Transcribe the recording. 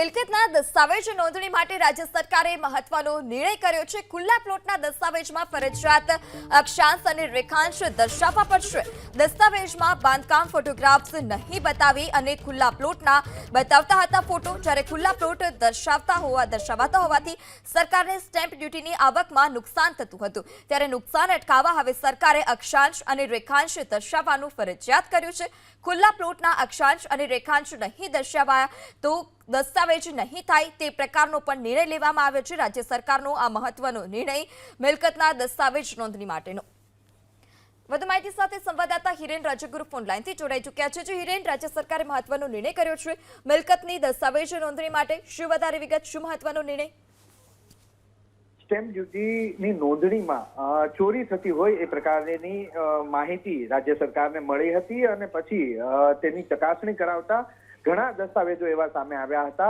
મિલકતના દસ્તાવેજ નોંધણી માટે રાજ્ય સરકારે મહત્વનો નિર્ણય કર્યો છે। ખુલ્લા પ્લોટના દસ્તાવેજમાં ફરજિયાત અક્ષાંશ અને રેખાંશ દર્શાવવા પડશે। દસ્તાવેજમાં બાંધકામ ફોટોગ્રાફ્સ નહીં બતાવી અને ખુલ્લા પ્લોટના બતાવતા હતા ફોટો, જ્યારે ખુલ્લા પ્લોટ દર્શાવાતા હોવાથી સરકારને સ્ટેમ્પ ડ્યુટીની આવકમાં નુકસાન થતું હતું, ત્યારે નુકસાન અટકાવવા હવે સરકારે અક્ષાંશ અને રેખાંશ દર્શાવવાનું ફરજિયાત કર્યું છે। ખુલ્લા પ્લોટના અક્ષાંશ અને રેખાંશ નહીં દર્શાવાયા તો દસ્તાવેજ નહીં થાય તે પ્રકારનો પણ નિર્ણય લેવામાં આવ્યો છે। રાજ્ય સરકારનો આ મહત્વનો નિર્ણય મિલકતના દસ્તાવેજ નોંધણી માટેનો। વધુ માહિતી સાથે સંવાદદાતા હિરેન રાજગુરુ ફોન લાઈનથી જોડાઈ ચૂક્યા છે। હિરેન, રાજ્ય સરકારે મહત્વનો નિર્ણય કર્યો છે મિલકતની દસ્તાવેજ નોંધણી માટે, શું વધારે વિગત, શું મહત્વનો નિર્ણય? સ્ટેમ્પ ડ્યુટીની નોંધણીમાં ચોરી થતી હોય એ પ્રકારની માહિતી રાજ્ય સરકારને મળી હતી અને પછી તેની ચકાસણી કરાવતા ઘણા દસ્તાવેજો એવા સામે આવ્યા હતા